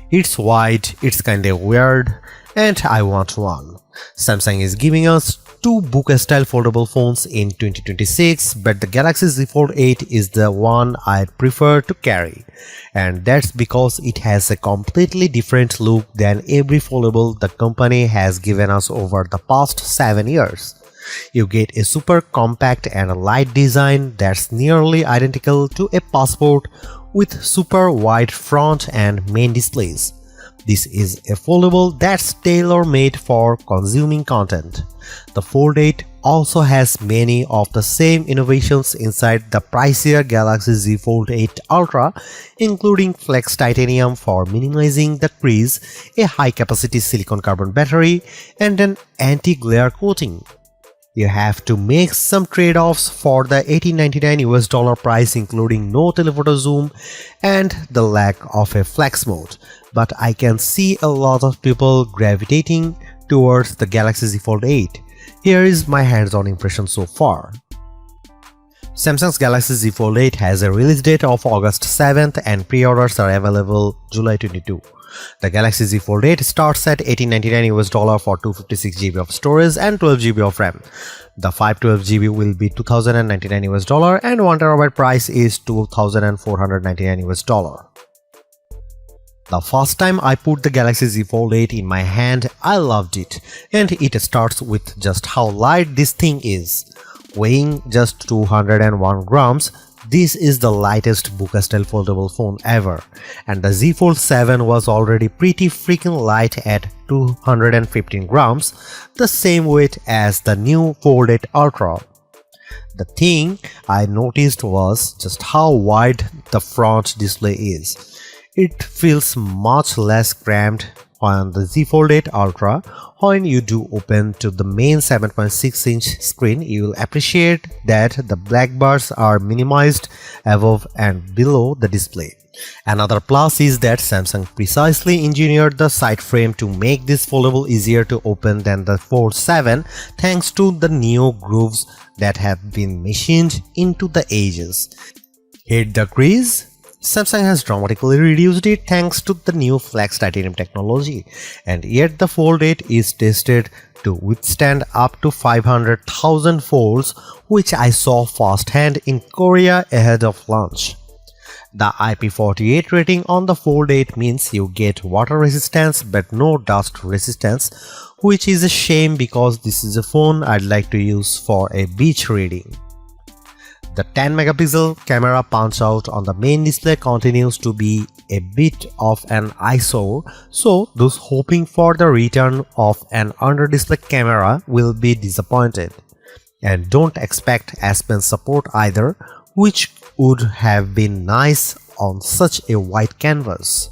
It's wide, it's kinda weird, and I want one. Samsung is giving us two book-style foldable phones in 2026, but the Galaxy Z Fold 8 is the one I prefer to carry. And that's because it has a completely different look than every foldable the company has given us over the past 7 years. You get a super compact and light design that's nearly identical to a passport with super wide front and main displays. This is a foldable that's tailor-made for consuming content. The Fold 8 also has many of the same innovations inside the pricier Galaxy Z Fold 8 Ultra, including Flex Titanium for minimizing the crease, a high-capacity silicon carbon battery, and an anti-glare coating. You have to make some trade-offs for the $1899 price, including no telephoto zoom and the lack of a flex mode, but I can see a lot of people gravitating towards the Galaxy Z Fold 8. Here is my hands-on impression so far. Samsung's Galaxy Z Fold 8 has a release date of August 7th and pre-orders are available July 22. The Galaxy Z Fold 8 starts at $1899 for 256GB of storage and 12GB of RAM. The 512GB will be $2099 and 1TB price is $2499. The first time I put the Galaxy Z Fold 8 in my hand, I loved it, and it starts with just how light this thing is. Weighing just 201 grams, this is the lightest book-style foldable phone ever, and the Z Fold 7 was already pretty freaking light at 215 grams, the same weight as the new Fold 8 Ultra. The thing I noticed was just how wide the front display is. It feels much less cramped on the Z Fold 8 Ultra. When you do open to the main 7.6-inch screen, you will appreciate that the black bars are minimized above and below the display. Another plus is that Samsung precisely engineered the side frame to make this foldable easier to open than the Fold 7 thanks to the new grooves that have been machined into the edges. Hit the crease? Samsung has dramatically reduced it thanks to the new Flex Titanium technology, and yet the Fold 8 is tested to withstand up to 500,000 folds, which I saw firsthand in Korea ahead of launch. The IP48 rating on the Fold 8 means you get water resistance but no dust resistance, which is a shame because this is a phone I'd like to use for a beach reading. The 10-megapixel camera punch-out on the main display continues to be a bit of an eyesore, so those hoping for the return of an under-display camera will be disappointed. And don't expect S Pen support either, which would have been nice on such a wide canvas.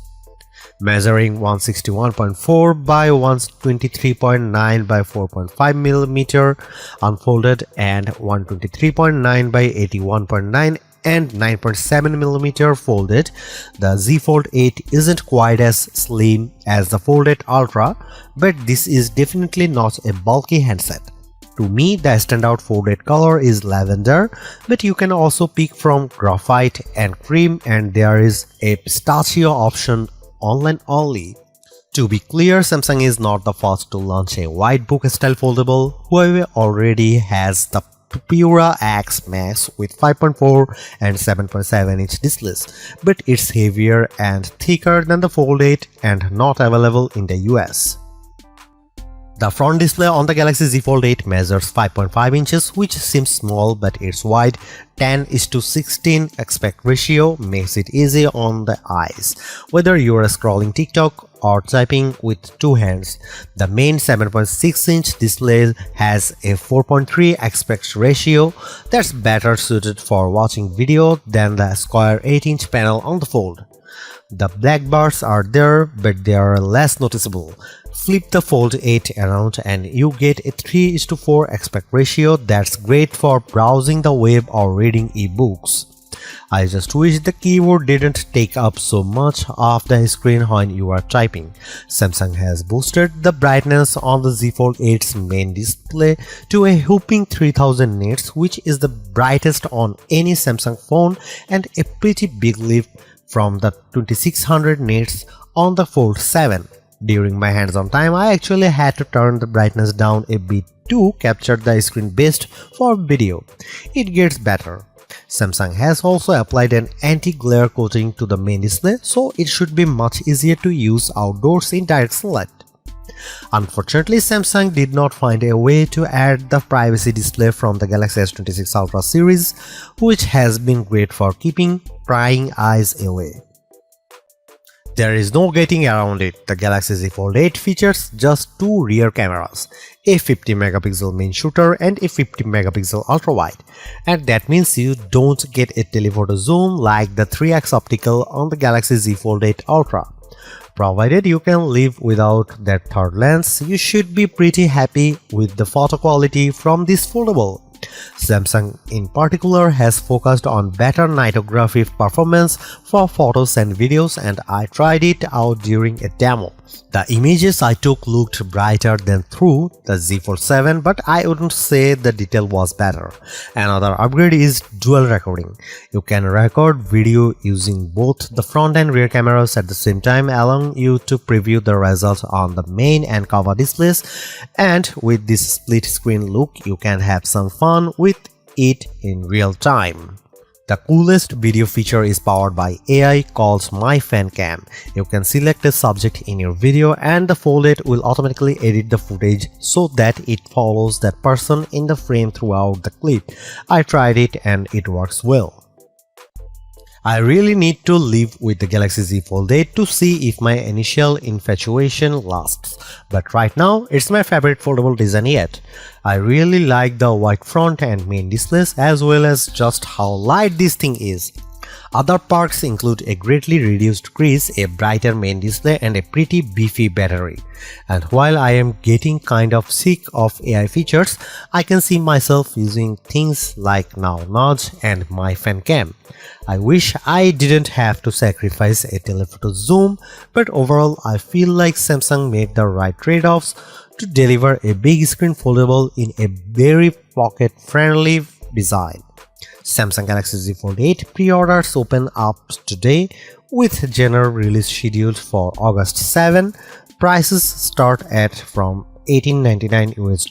Measuring 161.4 by 123.9 by 4.5mm unfolded and 123.9 by 81.9 and 9.7mm folded, the Z Fold 8 isn't quite as slim as the Fold 8 Ultra, but this is definitely not a bulky handset. To me, the standout Fold 8 color is lavender, but you can also pick from graphite and cream, and there is a pistachio option online only. To be clear, Samsung is not the first to launch a wide book style foldable. Huawei already has the Pura X Max with 5.4 and 7.7-inch displays, but it's heavier and thicker than the Fold 8 and not available in the US. The front display on the Galaxy Z Fold 8 measures 5.5 inches, which seems small, but its wide 10:16 aspect ratio makes it easy on the eyes, whether you are scrolling TikTok or typing with two hands. The main 7.6-inch display has a 4.3 aspect ratio that's better suited for watching video than the square 8-inch panel on the Fold. The black bars are there, but they are less noticeable. Flip the Fold 8 around and you get a 3:4 aspect ratio that's great for browsing the web or reading ebooks. I just wish the keyboard didn't take up so much of the screen when you are typing. Samsung has boosted the brightness on the Z Fold 8's main display to a whopping 3000 nits, which is the brightest on any Samsung phone and a pretty big leap from the 2600 nits on the Fold 7. During my hands-on time, I actually had to turn the brightness down a bit to capture the screen best for video. It gets better. Samsung has also applied an anti-glare coating to the main display, so it should be much easier to use outdoors in direct sunlight. Unfortunately, Samsung did not find a way to add the privacy display from the Galaxy S26 Ultra series, which has been great for keeping prying eyes away. There is no getting around it. The Galaxy Z Fold 8 features just two rear cameras, a 50-megapixel main shooter and a 50-megapixel ultra-wide, and that means you don't get a telephoto zoom like the 3x optical on the Galaxy Z Fold 8 Ultra. Provided you can live without that third lens, you should be pretty happy with the photo quality from this foldable. Samsung in particular has focused on better nightography performance for photos and videos, and I tried it out during a demo. The images I took looked brighter than through the Z Fold 7, but I wouldn't say the detail was better. Another upgrade is dual recording. You can record video using both the front and rear cameras at the same time, allowing you to preview the results on the main and cover displays, and with this split screen look you can have some fun with it in real time. The coolest video feature is powered by AI called My Fan Cam. You can select a subject in your video and the Fold 8 will automatically edit the footage so that it follows that person in the frame throughout the clip. I tried it and it works well. I really need to live with the Galaxy Z Fold 8 to see if my initial infatuation lasts, but right now it's my favorite foldable design yet. I really like the white front and main displays as well as just how light this thing is. Other perks include a greatly reduced crease, a brighter main display and a pretty beefy battery. And while I am getting kind of sick of AI features, I can see myself using things like Now Nudge and My Fan Cam. I wish I didn't have to sacrifice a telephoto zoom, but overall I feel like Samsung made the right trade-offs to deliver a big screen foldable in a very pocket-friendly design. Samsung Galaxy Z Fold 8 pre-orders open up today with general release scheduled for August 7. Prices start at from $18.99 US.